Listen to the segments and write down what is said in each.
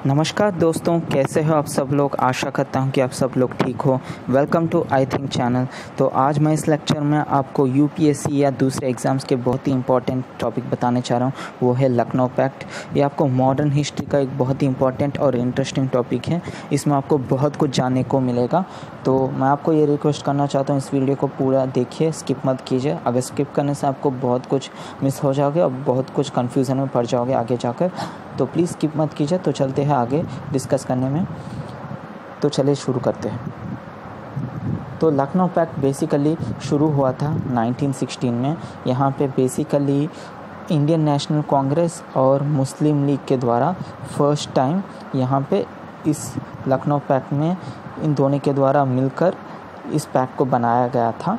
नमस्कार दोस्तों, कैसे हो आप सब लोग। आशा करता हूं कि आप सब लोग ठीक हो। Welcome to I think channel. तो आज मैं इस लेक्चर में आपको यूपीएससी या दूसरे एग्ज़ाम्स के बहुत ही इंपॉर्टेंट टॉपिक बताने चाह रहा हूं। वो है लखनऊ पैक्ट। ये आपको मॉडर्न हिस्ट्री का एक बहुत ही इंपॉर्टेंट और इंटरेस्टिंग टॉपिक है। इसमें आपको बहुत कुछ जानने को मिलेगा। तो मैं आपको ये रिक्वेस्ट करना चाहता हूँ, इस वीडियो को पूरा देखिए, स्किप मत कीजिए। अगर स्किप करने से आपको बहुत कुछ मिस हो जाओगे और बहुत कुछ कन्फ्यूज़न में पड़ जाओगे आगे जाकर, तो प्लीज़ स्किप मत कीजिए। तो चलते हैं आगे डिस्कस करने में। तो चलिए शुरू करते हैं। तो लखनऊ पैक्ट बेसिकली शुरू हुआ था 1916 में। यहाँ पे बेसिकली इंडियन नेशनल कांग्रेस और मुस्लिम लीग के द्वारा फर्स्ट टाइम यहाँ पे इस लखनऊ पैक्ट में इन दोनों के द्वारा मिलकर इस पैक्ट को बनाया गया था।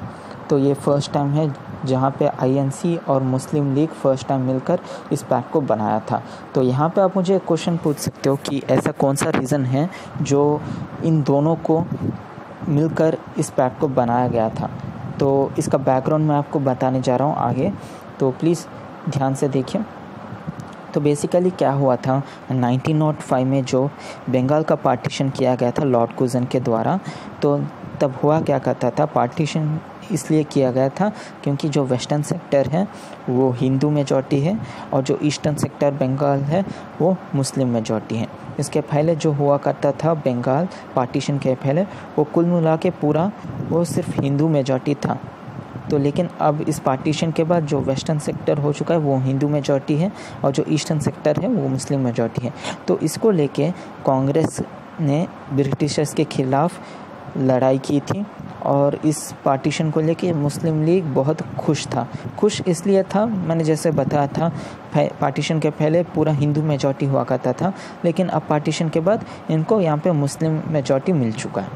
तो ये फर्स्ट टाइम है जहाँ पे आईएनसी और मुस्लिम लीग फर्स्ट टाइम मिलकर इस पैक्ट को बनाया था। तो यहाँ पे आप मुझे एक क्वेश्चन पूछ सकते हो कि ऐसा कौन सा रीज़न है जो इन दोनों को मिलकर इस पैक्ट को बनाया गया था। तो इसका बैकग्राउंड मैं आपको बताने जा रहा हूँ आगे, तो प्लीज़ ध्यान से देखिए। तो बेसिकली क्या हुआ था, 1905 में जो बंगाल का पार्टीशन किया गया था लॉर्ड कुजन के द्वारा, तो तब हुआ क्या करता था, पार्टीशन इसलिए किया गया था क्योंकि जो वेस्टर्न सेक्टर है वो हिंदू मेजॉरिटी है और जो ईस्टर्न सेक्टर बंगाल है वो मुस्लिम मेजॉरिटी है। इसके पहले जो हुआ करता था बंगाल पार्टीशन के पहले, वो कुल मिला के पूरा वो सिर्फ हिंदू मेजॉरिटी था। तो लेकिन अब इस पार्टीशन के बाद जो वेस्टर्न सेक्टर हो चुका है वो हिंदू मेजॉरिटी है और जो ईस्टर्न सेक्टर है वो मुस्लिम मेजॉरिटी है। तो इसको लेके कांग्रेस ने ब्रिटिशर्स के खिलाफ लड़ाई की थी और इस पार्टीशन को लेके मुस्लिम लीग बहुत खुश इसलिए था, मैंने जैसे बताया था पार्टीशन के पहले पूरा हिंदू मेजॉरिटी हुआ करता था, लेकिन अब पार्टीशन के बाद इनको यहाँ पे मुस्लिम मेजॉरिटी मिल चुका है।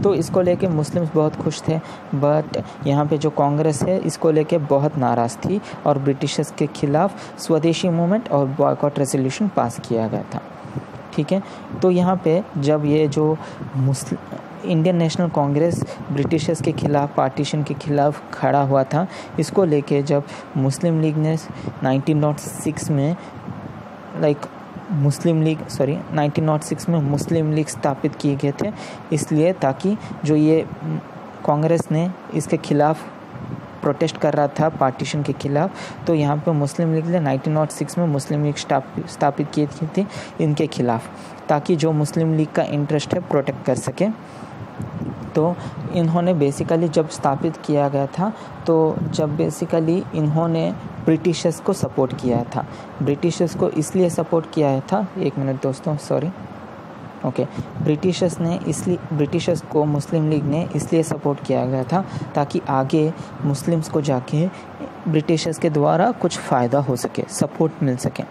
तो इसको लेके मुस्लिम्स बहुत खुश थे, बट यहाँ पे जो कांग्रेस है इसको लेके बहुत नाराज़ थी और ब्रिटिशर्स के खिलाफ स्वदेशी मूवमेंट और बॉयकॉट रेजोल्यूशन पास किया गया था। ठीक है, तो यहाँ पे जब ये जो इंडियन नेशनल कांग्रेस ब्रिटिशर्स के खिलाफ पार्टीशन के खिलाफ खड़ा हुआ था, इसको लेके जब मुस्लिम लीग ने 1906 में 1906 में मुस्लिम लीग स्थापित किए गए थे, इसलिए ताकि जो ये कांग्रेस ने इसके खिलाफ प्रोटेस्ट कर रहा था पार्टीशन के खिलाफ, तो यहाँ पे मुस्लिम लीग ने 1906 में मुस्लिम लीग स्थापित की थी इनके खिलाफ, ताकि जो मुस्लिम लीग का इंटरेस्ट है प्रोटेक्ट कर सके। तो इन्होंने बेसिकली जब स्थापित किया गया था, तो जब बेसिकली इन्होंने ब्रिटिशर्स को सपोर्ट किया था। ब्रिटिशर्स को इसलिए सपोर्ट किया था, एक मिनट दोस्तों, सॉरी, ओके, ब्रिटिशर्स को मुस्लिम लीग ने इसलिए सपोर्ट किया गया था ताकि आगे मुस्लिम्स को जाके ब्रिटिशर्स के द्वारा कुछ फ़ायदा हो सके, सपोर्ट मिल सके।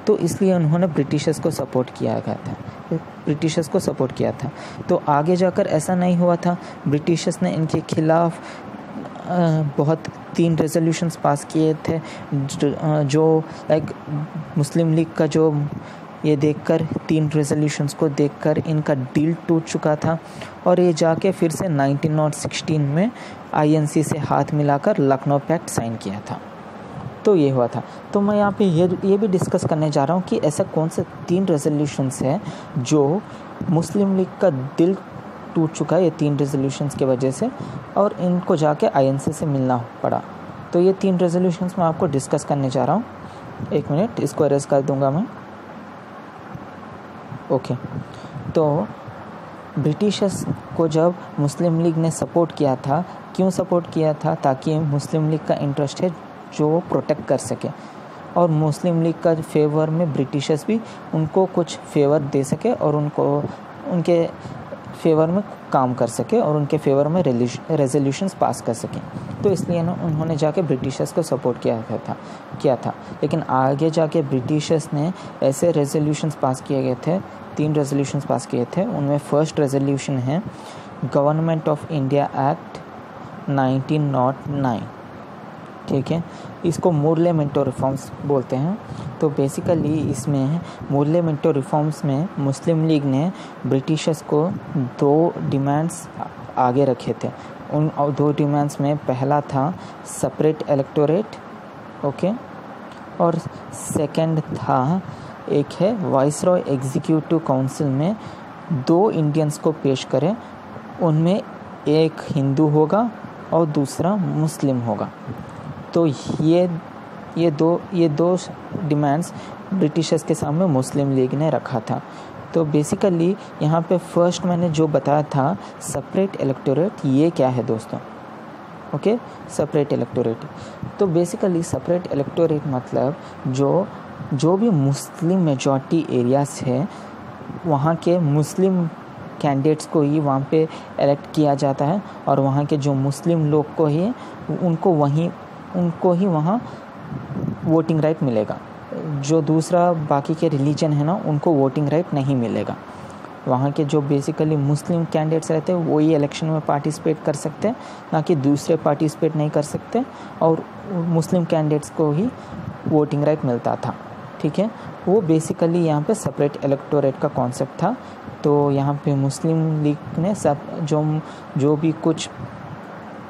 तो इसलिए उन्होंने ब्रिटिशर्स को सपोर्ट किया था। तो आगे जाकर ऐसा नहीं हुआ था। ब्रिटिशर्स ने इनके खिलाफ बहुत 3 रेजोल्यूशंस पास किए थे जो मुस्लिम लीग का जो ये देखकर 3 रेजोल्यूशंस को देखकर इनका डील टूट चुका था और ये जाके फिर से 1916 में आईएनसी से हाथ मिलाकर लखनऊ पैक्ट साइन किया था। तो ये हुआ था। तो मैं यहाँ पे ये भी डिस्कस करने जा रहा हूँ कि ऐसा कौन से 3 रेजोल्यूशंस हैं जो मुस्लिम लीग का दिल टूट चुका है ये 3 रेजोल्यूशंस की वजह से, और इनको जाके आईएनसी से मिलना पड़ा। तो ये 3 रेजोल्यूशंस मैं आपको डिस्कस करने जा रहा हूँ। एक मिनट, इसको अरेस्ट कर दूँगा मैं। ओके, तो ब्रिटिशर्स को जब मुस्लिम लीग ने सपोर्ट किया था, क्यों सपोर्ट किया था, ताकि मुस्लिम लीग का इंटरेस्ट है जो वो प्रोटेक्ट कर सके और मुस्लिम लीग का फेवर में ब्रिटिशर्स भी उनको कुछ फेवर दे सके और उनके फेवर में काम कर सके और उनके फेवर में रेजोल्यूशंस पास कर सके। तो इसलिए उन्होंने जाके ब्रिटिशर्स को सपोर्ट किया था। लेकिन आगे जाके ब्रिटिशर्स ने ऐसे रेजोल्यूशंस पास किए गए थे, 3 रेजोल्यूशंस पास किए थे। उनमें फर्स्ट रेजोल्यूशन है गवर्नमेंट ऑफ इंडिया एक्ट 1909। ठीक है, इसको मुरले मिंटो रिफॉर्म्स बोलते हैं। तो बेसिकली इसमें मुरले मिंटो रिफॉर्म्स में मुस्लिम लीग ने ब्रिटिशर्स को 2 डिमांड्स आगे रखे थे। उन 2 डिमांड्स में पहला था सेपरेट इलेक्टोरेट, ओके, और सेकंड था एक है वाइसरॉय एग्जीक्यूटिव काउंसिल में 2 इंडियंस को पेश करें, उनमें एक हिंदू होगा और दूसरा मुस्लिम होगा। तो ये दो डिमांड्स ब्रिटिशर्स के सामने मुस्लिम लीग ने रखा था। तो बेसिकली यहाँ पे फर्स्ट मैंने जो बताया था सेपरेट इलेक्टोरेट, ये क्या है दोस्तों? Okay, separate electorate. तो बेसिकली सेपरेट इलेक्टोरेट मतलब जो भी मुस्लिम मेजॉरिटी एरियाज है वहाँ के मुस्लिम कैंडिडेट्स को ही वहाँ पे इलेक्ट किया जाता है, और वहाँ के जो मुस्लिम लोग को ही उनको ही वहाँ वोटिंग राइट मिलेगा। जो दूसरा बाकी के रिलीजन है ना, उनको वोटिंग राइट नहीं मिलेगा। वहाँ के जो बेसिकली मुस्लिम कैंडिडेट्स रहते हैं वही इलेक्शन में पार्टिसिपेट कर सकते हैं, ना कि दूसरे पार्टिसिपेट नहीं कर सकते, और मुस्लिम कैंडिडेट्स को ही वोटिंग राइट मिलता था। ठीक है, वो बेसिकली यहाँ पे सेपरेट इलेक्टोरेट का कॉन्सेप्ट था। तो यहाँ पे मुस्लिम लीग ने सब जो भी कुछ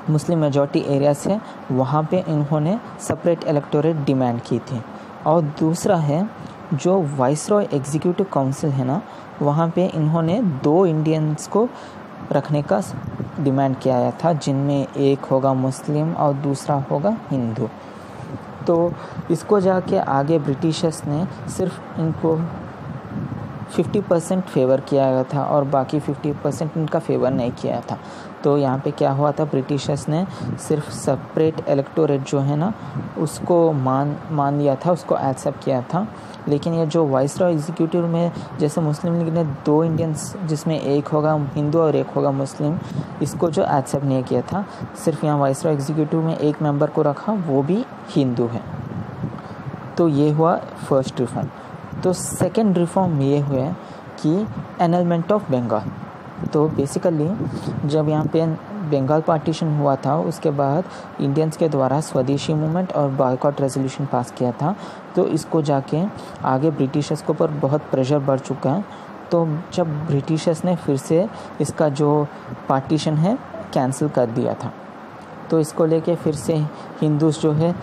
मुस्लिम मेजॉरिटी एरियाज है वहाँ पे इन्होंने सेपरेट इलेक्टोरेट डिमांड की थी। और दूसरा है जो वाइसरॉय एग्जीक्यूटिव काउंसिल है ना, वहाँ पे इन्होंने 2 इंडियंस को रखने का डिमांड किया था, जिनमें एक होगा मुस्लिम और दूसरा होगा हिंदू। तो इसको जाके आगे ब्रिटिशर्स ने सिर्फ इनको 50% फेवर किया गया था और बाकी 50% इनका फेवर नहीं किया था। तो यहाँ पे क्या हुआ था, ब्रिटिशर्स ने सिर्फ सेपरेट इलेक्टोरेट जो है ना उसको मान लिया था, उसको एक्सेप्ट किया था। लेकिन ये जो वाइसरॉय एग्जीक्यूटिव में जैसे मुस्लिम लीग ने 2 इंडियंस जिसमें एक होगा हिंदू और एक होगा मुस्लिम, इसको जो एक्सेप्ट नहीं किया था, सिर्फ यहाँ वाइसरॉय एग्जीक्यूटिव में एक मेंबर को रखा, वो भी हिंदू है। तो ये हुआ फर्स्ट रिफॉर्म। तो सेकेंड रिफॉर्म ये हुआ कि एनलमेंट ऑफ बंगाल। तो बेसिकली जब यहाँ पे बंगाल पार्टीशन हुआ था, उसके बाद इंडियंस के द्वारा स्वदेशी मूवमेंट और बॉयकॉट रेजोल्यूशन पास किया था। तो इसको जाके आगे ब्रिटिशर्स के ऊपर बहुत प्रेशर बढ़ चुका है। तो जब ब्रिटिशर्स ने फिर से इसका जो पार्टीशन है कैंसिल कर दिया था, तो इसको लेके फिर से हिंदूज जो है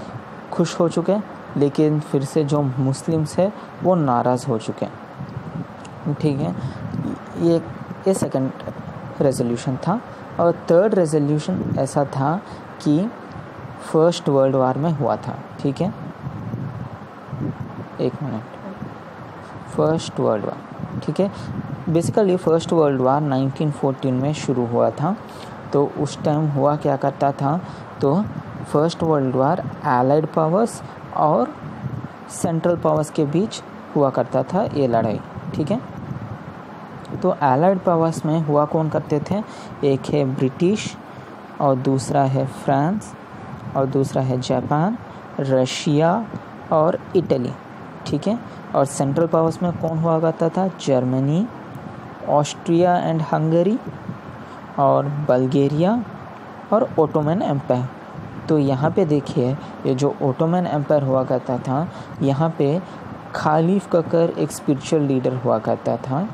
खुश हो चुके हैं, लेकिन फिर से जो मुस्लिम्स है वो नाराज़ हो चुके हैं। ठीक है, ये सेकंड रेजोल्यूशन था। और थर्ड रेजोल्यूशन ऐसा था कि फर्स्ट वर्ल्ड वार में हुआ था। ठीक है, एक मिनट, फर्स्ट वर्ल्ड वार। ठीक है, बेसिकली फर्स्ट वर्ल्ड वार 1914 में शुरू हुआ था। तो उस टाइम हुआ क्या करता था, तो first world war allied powers और सेंट्रल पावर्स के बीच हुआ करता था ये लड़ाई। ठीक है, तो एलाइड पावर्स में हुआ कौन करते थे, एक है ब्रिटिश और दूसरा है फ्रांस और दूसरा है जापान, रशिया और इटली। ठीक है, और सेंट्रल पावर्स में कौन हुआ करता था, जर्मनी, ऑस्ट्रिया एंड हंगरी और बल्गेरिया और ओटोमन एम्पायर। तो यहाँ पे देखिए, ये जो ओटोमन एम्पायर हुआ करता था, यहाँ पे खालिफ ककर एक स्पिरिचुअल लीडर हुआ करता था।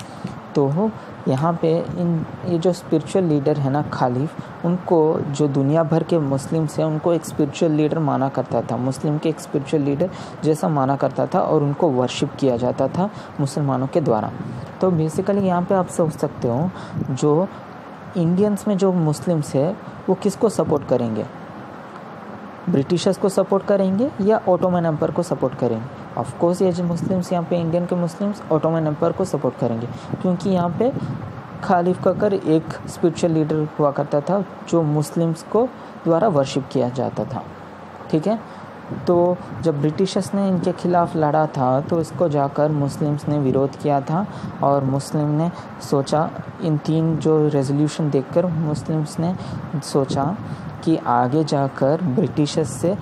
तो यहाँ पे ये जो स्पिरिचुअल लीडर है ना खालिफ, उनको जो दुनिया भर के मुस्लिम्स हैं उनको एक स्पिरिचुअल लीडर माना करता था, मुस्लिम के एक स्पिरिचुअल लीडर जैसा माना करता था, और उनको वर्शिप किया जाता था मुसलमानों के द्वारा। तो बेसिकली यहाँ पे आप सोच सकते हो, जो इंडियंस में जो मुस्लिम्स है वो किसको सपोर्ट करेंगे, ब्रिटिशर्स को सपोर्ट करेंगे या ओटोमन एम्पायर को सपोर्ट करेंगे। ऑफ कोर्स ये जो मुस्लिम्स यहाँ पे इंडियन के मुस्लिम्स ओटोमन एम्पायर को सपोर्ट करेंगे, क्योंकि यहाँ पे खालिफ ककर एक स्पिरिचुअल लीडर हुआ करता था जो मुस्लिम्स को द्वारा वर्शिप किया जाता था। ठीक है, तो जब ब्रिटिशर्स ने इनके खिलाफ लड़ा था तो इसको जाकर मुस्लिम्स ने विरोध किया था, और मुस्लिम ने सोचा, इन 3 जो रेजोल्यूशन देखकर मुस्लिम्स ने सोचा कि आगे जाकर ब्रिटिशर्स से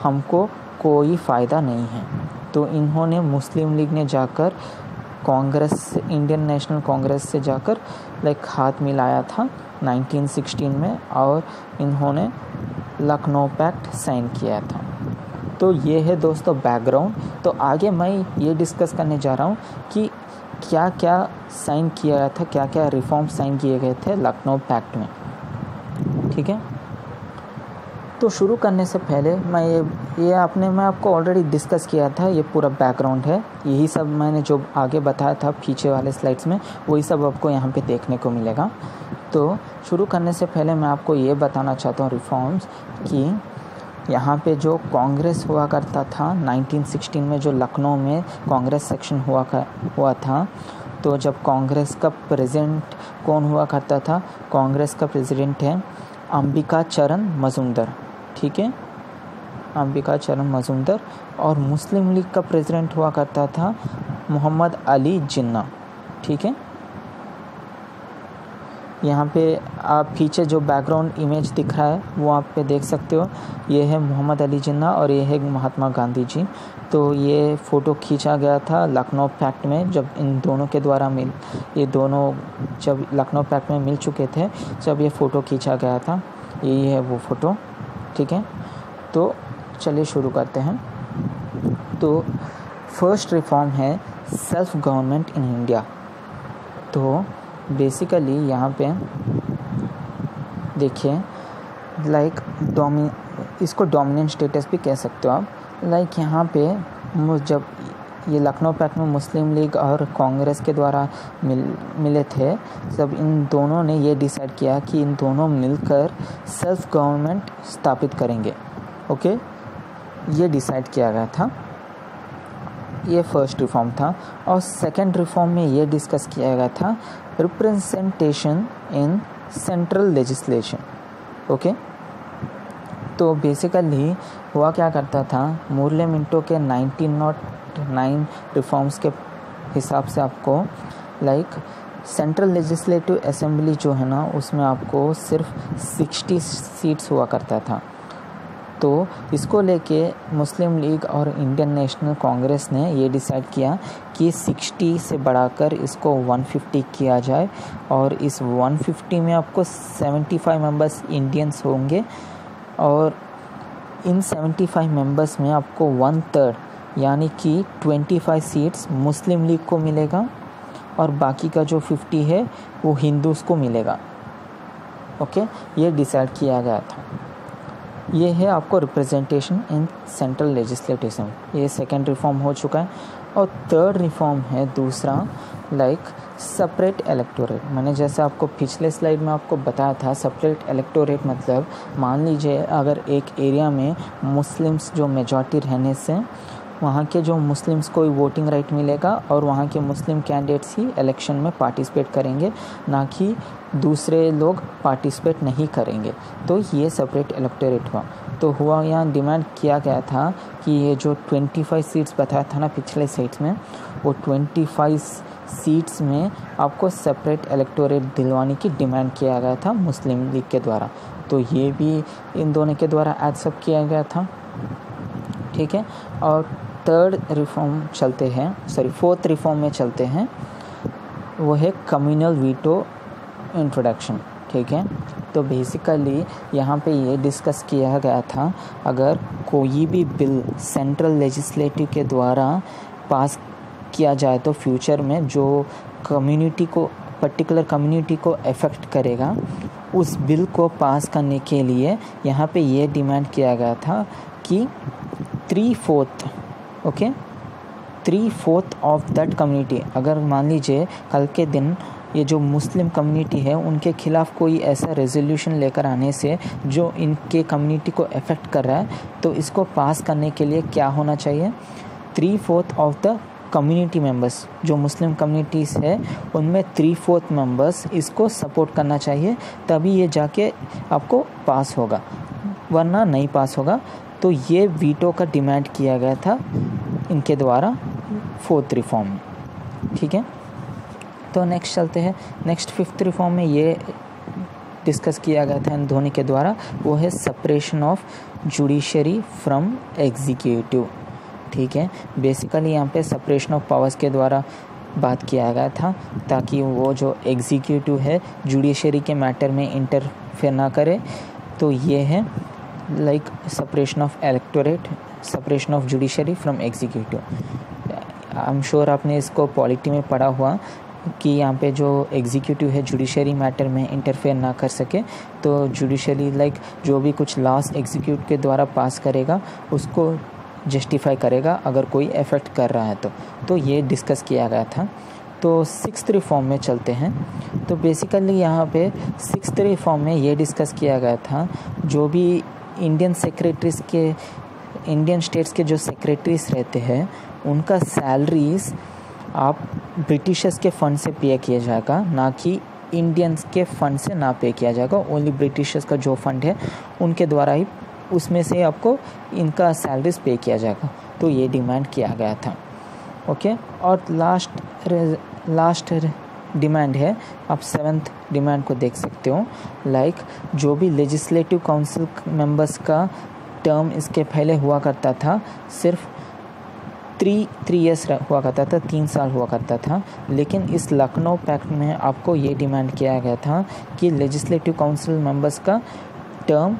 हमको कोई फ़ायदा नहीं है। तो इन्होंने मुस्लिम लीग ने जाकर कांग्रेस, इंडियन नेशनल कांग्रेस से जाकर हाथ मिलाया था 1916 में, और इन्होंने लखनऊ पैक्ट साइन किया था। तो ये है दोस्तों बैकग्राउंड। तो आगे मैं ये डिस्कस करने जा रहा हूँ कि क्या क्या साइन किया गया था, क्या क्या रिफॉर्म साइन किए गए थे लखनऊ पैक्ट में। ठीक है, तो शुरू करने से पहले मैं आपको ऑलरेडी डिस्कस किया था, ये पूरा बैकग्राउंड है, यही सब मैंने जो आगे बताया था पीछे वाले स्लाइड्स में वही सब आपको यहाँ पे देखने को मिलेगा। तो शुरू करने से पहले मैं आपको ये बताना चाहता हूँ रिफॉर्म्स कि यहाँ पे जो कांग्रेस हुआ करता था 1916 में, जो लखनऊ में कांग्रेस सेक्शन हुआ था, तो जब कांग्रेस का प्रेसिडेंट कौन हुआ करता था, कांग्रेस का प्रेसिडेंट है अंबिका चरण मजूमदार, ठीक है, अंबिका चरण मजूमदार। और मुस्लिम लीग का प्रेसिडेंट हुआ करता था मोहम्मद अली जिन्ना, ठीक है। यहाँ पे आप पीछे जो बैकग्राउंड इमेज दिख रहा है वो आप पे देख सकते हो, ये है मोहम्मद अली जिन्ना और ये है महात्मा गांधी जी। तो ये फ़ोटो खींचा गया था लखनऊ पैक्ट में, जब इन दोनों के द्वारा ये दोनों जब लखनऊ पैक्ट में मिल चुके थे, जब ये फ़ोटो खींचा गया था, यही है वो फ़ोटो, ठीक है। तो चलिए शुरू करते हैं। तो फर्स्ट रिफॉर्म है सेल्फ गवर्नमेंट इन इंडिया। तो बेसिकली यहाँ पे देखिए, इसको डोमिनेंट स्टेटस भी कह सकते हो आप। यहाँ पे जब ये लखनऊ पैक्ट में मुस्लिम लीग और कांग्रेस के द्वारा मिले थे, जब इन दोनों ने ये डिसाइड किया कि इन दोनों मिलकर सेल्फ गवर्नमेंट स्थापित करेंगे, ओके, ये डिसाइड किया गया था। ये फर्स्ट रिफॉर्म था। और सेकंड रिफॉर्म में ये डिस्कस किया गया था representation in central legislation, okay. तो बेसिकली हुआ क्या करता था, मुरली मिंटो के 1909 रिफॉर्म्स के हिसाब से आपको सेंट्रल लेजिस्लेटिव असेंबली जो है ना, उसमें आपको सिर्फ 60 सीट्स हुआ करता था। तो इसको लेके मुस्लिम लीग और इंडियन नेशनल कांग्रेस ने ये डिसाइड किया कि 60 से बढ़ाकर इसको 150 किया जाए, और इस 150 में आपको 75 मेंबर्स इंडियंस होंगे, और इन 75 मेंबर्स में आपको 1/3 यानी कि 25 सीट्स मुस्लिम लीग को मिलेगा, और बाकी का जो 50 है वो हिंदूज़ को मिलेगा, ओके। ये डिसाइड किया गया था। ये है आपको representation in central legislative assembly, ये सेकंड रिफॉर्म हो चुका है। और थर्ड रिफॉर्म है दूसरा सेपरेट इलेक्टोरेट। मैंने जैसे आपको पिछले स्लाइड में आपको बताया था, सेपरेट इलेक्टोरेट मतलब मान लीजिए अगर एक एरिया में मुस्लिम्स जो मेजॉरिटी रहने से वहाँ के जो मुस्लिम्स को वोटिंग राइट मिलेगा, और वहाँ के मुस्लिम कैंडिडेट्स ही इलेक्शन में पार्टिसिपेट करेंगे, ना कि दूसरे लोग पार्टिसिपेट नहीं करेंगे। तो ये सेपरेट इलेक्टोरेट हुआ। यहाँ डिमांड किया गया था कि ये जो 25 सीट्स बताया था ना पिछले स्लाइड्स में, वो 25 सीट्स में आपको सेपरेट इलेक्टोरेट दिलवाने की डिमांड किया गया था मुस्लिम लीग के द्वारा। तो ये भी इन दोनों के द्वारा एक्सेप्ट किया गया था, ठीक है। और फोर्थ रिफॉर्म में चलते हैं, वो है कम्युनल वीटो इंट्रोडक्शन, ठीक है। तो बेसिकली यहाँ पे ये डिस्कस किया गया था, अगर कोई भी बिल सेंट्रल लेजिस्लेटिव के द्वारा पास किया जाए तो फ्यूचर में जो पर्टिकुलर कम्युनिटी को अफेक्ट करेगा, उस बिल को पास करने के लिए यहाँ पे ये डिमांड किया गया था कि 3/4 ऑफ दैट कम्युनिटी, अगर मान लीजिए कल के दिन ये जो मुस्लिम कम्युनिटी है उनके खिलाफ कोई ऐसा रेजोल्यूशन लेकर आने से जो इनके कम्युनिटी को अफेक्ट कर रहा है, तो इसको पास करने के लिए क्या होना चाहिए, 3/4 ऑफ द कम्युनिटी मेंबर्स, जो मुस्लिम कम्युनिटीज़ है उनमें 3/4 मेंबर्स इसको सपोर्ट करना चाहिए, तभी ये जाके आपको पास होगा, वरना नहीं पास होगा। तो ये वीटो का डिमांड किया गया था इनके द्वारा फोर्थ रिफॉर्म में, ठीक है। तो नेक्स्ट चलते हैं, नेक्स्ट फिफ्थ रिफॉर्म में ये डिस्कस किया गया था इन दोनों के द्वारा, वो है separation of judiciary from executive, ठीक है। बेसिकली यहाँ पे सेपरेशन ऑफ पावर्स के द्वारा बात किया गया था, ताकि वो जो एग्जीक्यूटिव है जुडिशरी के मैटर में इंटरफेयर ना करे। तो ये है separation of electorate, separation of judiciary from executive. I am sure आपने इसको पॉलिटी में पढ़ा हुआ, कि यहाँ पे जो एग्जीक्यूटिव है जुडिशरी मैटर में इंटरफेयर ना कर सके। तो जुडिशरी जो भी कुछ लॉस एग्जीक्यूटिव के द्वारा पास करेगा उसको जस्टिफाई करेगा अगर कोई इफ़ेक्ट कर रहा है तो ये डिस्कस किया गया था। तो 6th रिफॉर्म में चलते हैं। तो बेसिकली यहाँ पे 6th रिफॉर्म में ये डिस्कस किया गया था, जो भी इंडियन स्टेट्स के जो सेक्रेटरीज रहते हैं उनका सैलरीज आप ब्रिटिशर्स के फ़ंड से पे किया जाएगा, ना कि इंडियंस के फ़ंड से ना पे किया जाएगा। ओनली ब्रिटिशर्स का जो फंड है उनके द्वारा ही उसमें से आपको इनका सैलरीज पे किया जाएगा। तो ये डिमांड किया गया था। ओके, और लास्ट डिमांड है, आप 7th डिमांड को देख सकते हो। जो भी लेजिस्लेटिव काउंसिल मेंबर्स का टर्म इसके पहले हुआ करता था, सिर्फ 3 ईयर्स हुआ करता था, 3 साल हुआ करता था। लेकिन इस लखनऊ पैक्ट में आपको ये डिमांड किया गया था कि लेजिस्लेटिव काउंसिल मेंबर्स का टर्म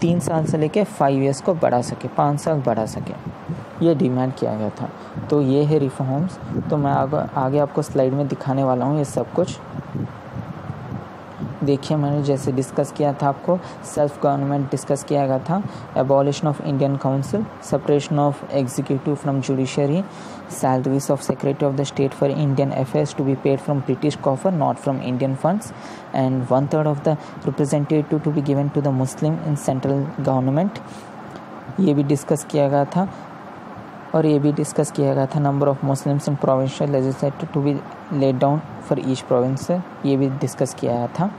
3 साल से लेकर 5 ईयर्स को बढ़ा सके, 5 साल बढ़ा सके, ये डिमांड किया गया था। तो ये है रिफॉर्म्स। तो मैं आगे आपको स्लाइड में दिखाने वाला हूँ ये सब कुछ। देखिए, मैंने जैसे डिस्कस किया था, आपको सेल्फ गवर्नमेंट डिस्कस किया गया था, abolition of Indian council, separation of executive from judiciary, salaries of secretary of the state for Indian affairs to be paid from British coffer, not from Indian funds, and 1/3 of the representative to be given to the Muslim in central government। ये भी discuss किया गया था। और ये भी discuss किया गया था number of Muslims in provincial legislator to be laid down for each province, ये भी डिस्कस किया गया था।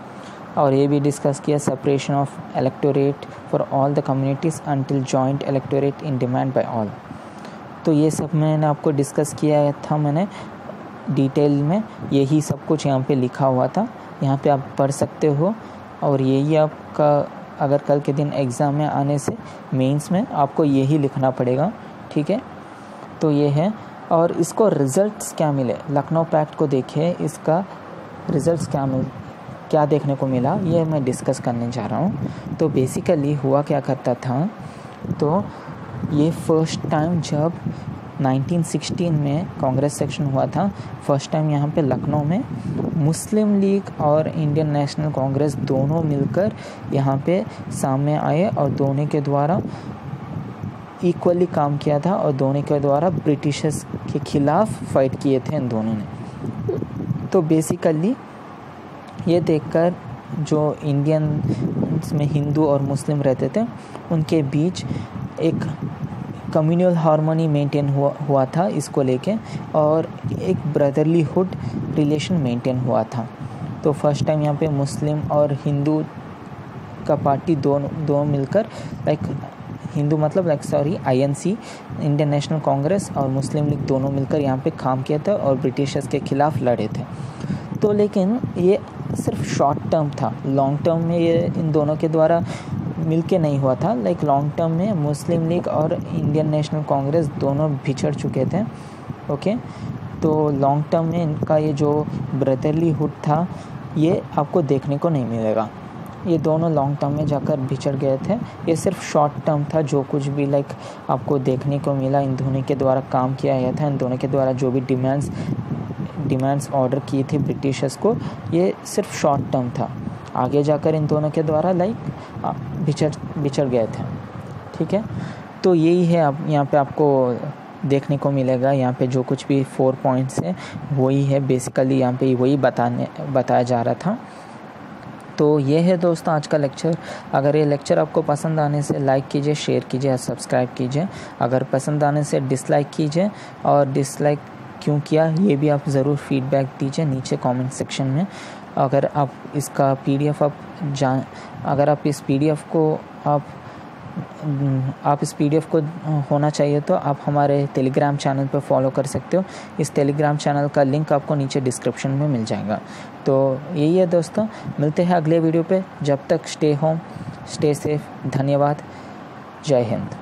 और ये भी डिस्कस किया separation of electorate for all the communities until joint electorate in demand by all. तो ये सब मैंने आपको डिस्कस किया था, मैंने डिटेल में यही सब कुछ यहाँ पे लिखा हुआ था, यहाँ पे आप पढ़ सकते हो। और यही आपका अगर कल के दिन एग्ज़ाम में आने से मेंस में आपको यही लिखना पड़ेगा, ठीक है। तो ये है। और इसको रिज़ल्ट्स क्या मिले, लखनऊ पैक्ट को देखिए, इसका रिज़ल्ट्स क्या देखने को मिला, ये मैं डिस्कस करने जा रहा हूँ। तो बेसिकली हुआ क्या करता था, तो ये फर्स्ट टाइम जब 1916 में कांग्रेस सेक्शन हुआ था, फर्स्ट टाइम यहाँ पे लखनऊ में मुस्लिम लीग और इंडियन नेशनल कांग्रेस दोनों मिलकर यहाँ पे सामने आए और दोनों के द्वारा इक्वली काम किया था और दोनों के द्वारा ब्रिटिशर्स के खिलाफ फाइट किए थे इन दोनों ने। तो बेसिकली ये देखकर जो इंडियन में हिंदू और मुस्लिम रहते थे उनके बीच एक कम्युनल हार्मनी मेंटेन हुआ था इसको लेके, और एक ब्रदरलीहुड रिलेशन मेंटेन हुआ था। तो फर्स्ट टाइम यहाँ पे मुस्लिम और हिंदू का पार्टी दोनों मिलकर हिंदू मतलब INC इंडियन नेशनल कांग्रेस और मुस्लिम लीग दोनों मिलकर यहाँ पे काम किया था और ब्रिटिशर्स के खिलाफ लड़े थे। तो लेकिन ये सिर्फ शॉर्ट टर्म था, लॉन्ग टर्म में ये इन दोनों के द्वारा मिलके नहीं हुआ था। लॉन्ग टर्म में मुस्लिम लीग और इंडियन नेशनल कांग्रेस दोनों बिछड़ चुके थे। ओके, तो लॉन्ग टर्म में इनका ये जो ब्रदरलीहुड था ये आपको देखने को नहीं मिलेगा। ये दोनों लॉन्ग टर्म में जाकर बिछड़ गए थे। ये सिर्फ शॉर्ट टर्म था, जो कुछ भी आपको देखने को मिला इन दोनों के द्वारा काम किया गया था, इन दोनों के द्वारा जो भी डिमांड्स ऑर्डर किए थे ब्रिटिशर्स को, ये सिर्फ शॉर्ट टर्म था। आगे जाकर इन दोनों के द्वारा बिछड़ गए थे, ठीक है। तो यही है, आप यहाँ पे आपको देखने को मिलेगा। यहाँ पे जो कुछ भी 4 पॉइंट्स है वही है, बेसिकली यहाँ पे वही बताया जा रहा था। तो ये है दोस्तों आज का लेक्चर। अगर ये लेक्चर आपको पसंद आने से लाइक कीजिए, शेयर कीजिए और सब्सक्राइब कीजिए। अगर पसंद आने से डिसलाइक कीजिए, और डिसलाइक क्यों किया ये भी आप ज़रूर फीडबैक दीजिए नीचे कमेंट सेक्शन में। अगर आप इसका PDF अगर आप इस PDF को होना चाहिए तो आप हमारे टेलीग्राम चैनल पर फॉलो कर सकते हो। इस टेलीग्राम चैनल का लिंक आपको नीचे डिस्क्रिप्शन में मिल जाएगा। तो यही है दोस्तों, मिलते हैं अगले वीडियो पे। जब तक स्टे होम, स्टे सेफ। धन्यवाद। जय हिंद।